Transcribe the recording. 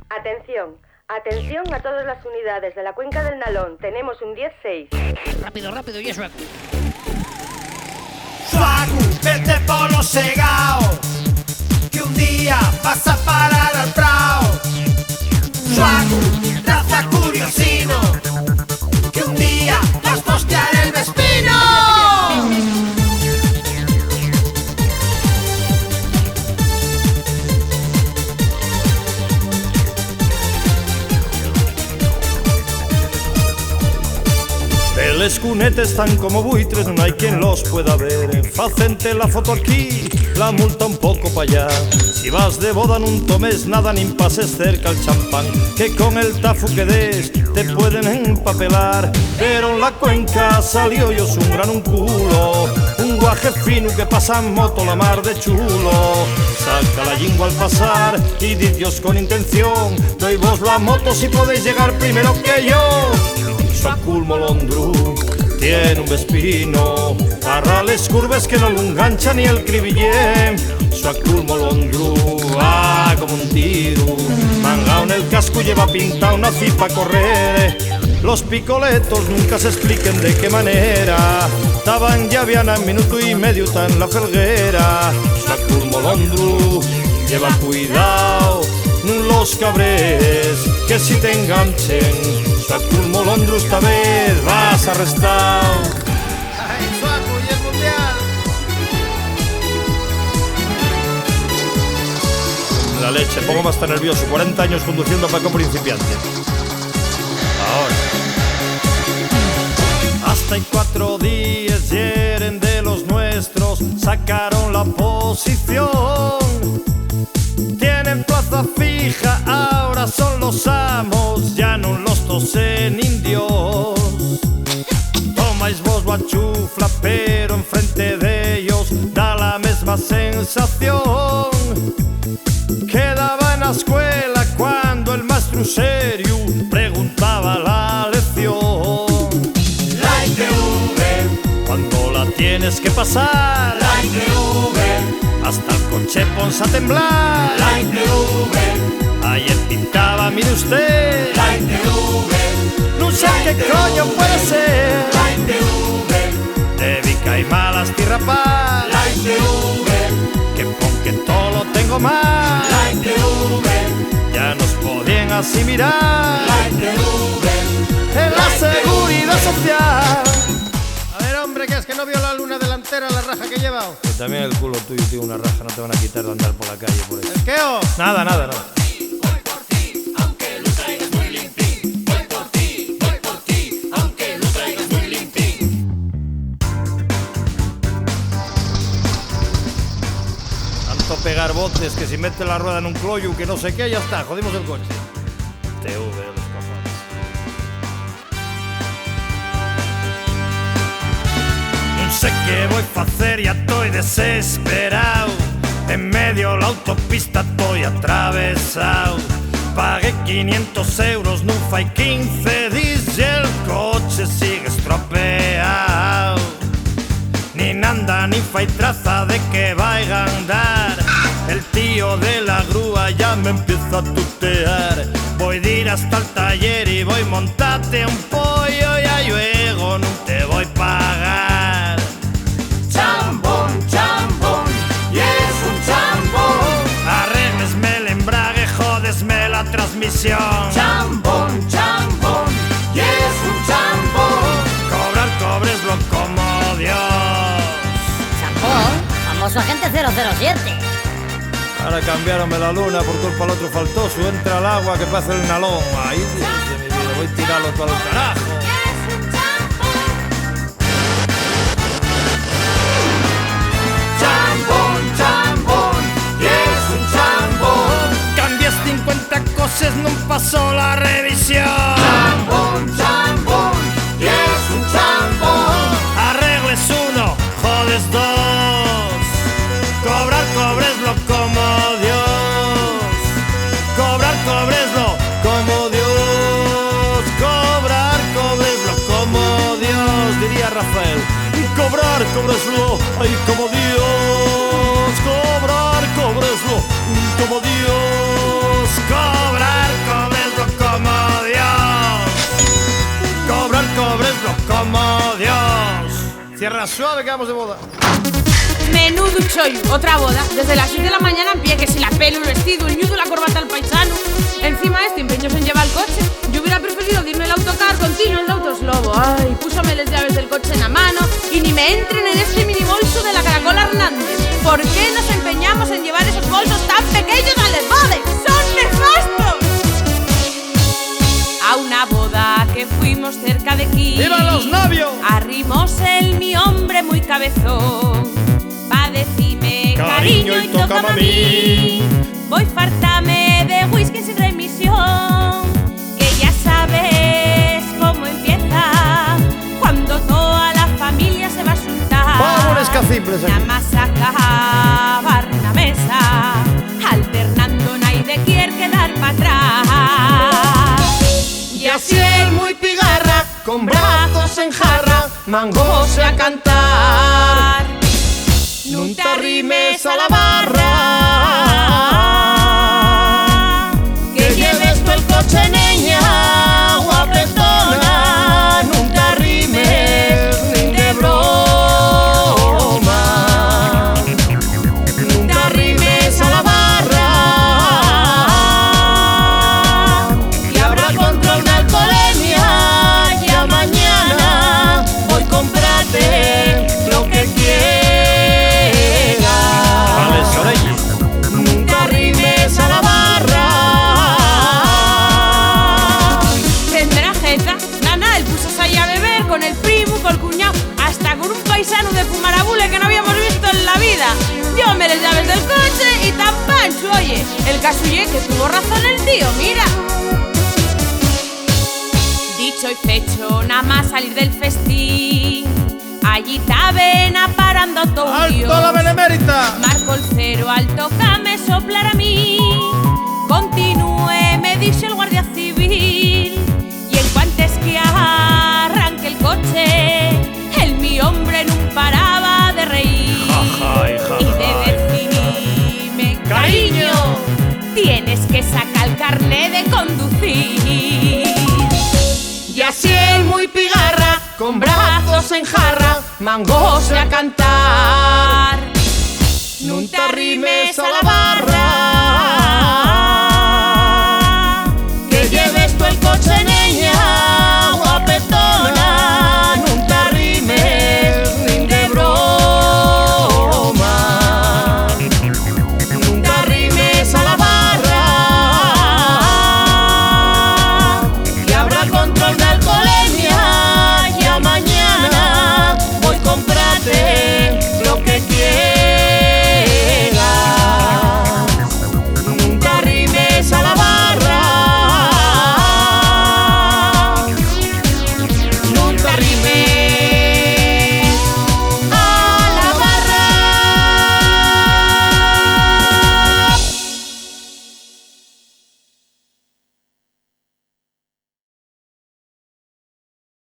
Atención, atención a todas las unidades de la cuenca del Nalón. Tenemos un 10-6. Rápido, rápido, y eso. Suagu, vete polo segao, que un día vas a parar al prao. Suagu, raza curiosino, que un día vas a postear el Vespino. Les cunetes están como buitres, no hay quien los pueda ver. Facente la foto aquí, la multa un poco pa' allá. Si vas de boda no tomes nada ni pases cerca al champán, que con el tafu que des te pueden empapelar. Pero en la cuenca salió yo un gran un culo, un guaje fino que pasa en moto la mar de chulo. Saca la lingua al pasar y di Dios con intención, doy vos la moto si podéis llegar primero que yo. Suacul molondru tiene un Vespino, agarra les curves que no lo engancha ni el cribillé. Suacul molondru, como un tiro, mangao en el casco lleva pinta una cipa a correr. Los picoletos nunca se expliquen de qué manera estaban ya habían a minuto y medio tan la felguera. Suacul molondru, lleva cuidado, no los cabres que si te enganchen. Suacul molondru, esta vez vas arrestado. ¡Ay, Suagu y el mundial! La leche, pongo más tan nervioso. 40 años conduciendo Paco principiante. Ahora. Hasta en 4 días hieren de los nuestros, sacaron la posición. Tienen plaza fija, ahora son los amos, ya no los tosen indios. Tomáis vos guachufla, pero enfrente de ellos da la misma sensación. Quedaba en la escuela cuando el maestro serio preguntaba la lección. La ITV, cuando la tienes que pasar, la ITV, hasta el coche ponse a temblar. la ITV, ayer pintaba, mire usted, la ITV, no sé qué coño puede ser. la ITV, De Vica y malas tirrapar, la ITV, que pon que todo lo tengo mal. la ITV, Ya nos podían así mirar la ITV. en la seguridad social. A ver, hombre, que es que no vio la luna delantera la raja que he llevado. Que también el culo tuyo tiene una raja, no te van a quitar de andar por la calle por eso. ¿El qué o? Nada, nada, nada. Tanto pegar botes que si mete la rueda en un cloyu que no sé qué, ya está, jodimos el coche. TV, los cojones. No sé qué voy a hacer, ya estoy desesperado. En medio la autopista estoy atravesado. Pagué 500 euros, no fai 15 días y el coche sigue estropeado. Ni anda ni fai traza de que vaya a andar. El tío de la grúa ya me empieza a tutear. Voy a ir hasta el taller y voy a montarte un pollo, ya luego no te voy a pagar. Chambón, chambón, y es un chambón. Arréglesme el embrague, jódesme la transmisión. Chambón, chambón, y es un chambón. Cobrar, cobreslo como Dios. Champón, famoso agente 007. Ahora cambiaronme la luna por culpa del otro faltoso. Entra al agua que pasa el nalón. Ay, Dios de mi vida, voy a tirarlo todo al carajo. Chambón, chambón, y es un chambón. Cambias 50 cosas, no pasó la revisión. Chambón, chambón, y es un chambón. Arregles uno, jodes dos. Cobrar, cobreslo como Dios. Cobrar, cobreslo como Dios. Cobrar, cobreslo como Dios, diría Rafael. Cobrar, cobreslo, ay, como Dios. Cobrar, cobreslo como Dios. Cobrar. Cierra suave que vamos de boda. Menudo chollo, otra boda. Desde las 6 de la mañana en pie, que si la pelo, el vestido, el ñudo, la corbata al paisano. Encima empeños en llevar el coche. Yo hubiera preferido irme el autocar continuo el autoslobo. Ay, púsame las llaves del coche en la mano y ni me entren en ese mini bolso de la Caracola Hernández. ¿Por qué nos empeñamos en llevar esos bolsos tan pequeños a las bodas? ¡Son nefastos! A una boda que fuimos cerca de aquí. ¡Viva los novios! Arrimos mi hombre muy cabezón. Va a decirme cariño y tócame a mí. Voy fartame de whisky sin remisión. Que ya sabes cómo empieza cuando toda la familia se va a juntar. Vámonos caciples aquí. Nada más acabar la mesa, alternando nadie quiere quedar para atrás. Y así el muy pigarra, con brazos en jarra, mangose a cantar. Nun te arrimes a la barra, que lleves tú el coche, niña, guapetona. Nun te arrimes ni de broma. Nun te arrimes a la barra, y habrá contra una alcoholemia. Ya mañana voy a comprarte lo que quieras. Nunca arrimes a la barra. Tendrá jeta, nana, el puso ahí a beber con el primo, con el cuñado, hasta con un paisano de Fumarabule que no habíamos visto en la vida. Llévame las llaves del coche y tan pancho, oye. El casulle que tuvo razón el tío, mira. Dicho y fecho, nada más salir del festín. Allí taben parando todo un ¡Alto dios. la benemérita! Marco el cero, alto me soplar a mí. Continúe, me dice el guardia civil. Y en cuanto es que arranque el coche, el mi hombre no paraba de reír. Y de decirme, cariño, tienes que sacar el carné de conducir. Y así el muy pigarra, con brazos en jarra, mangose a cantar. Nun te arrimes a la barra.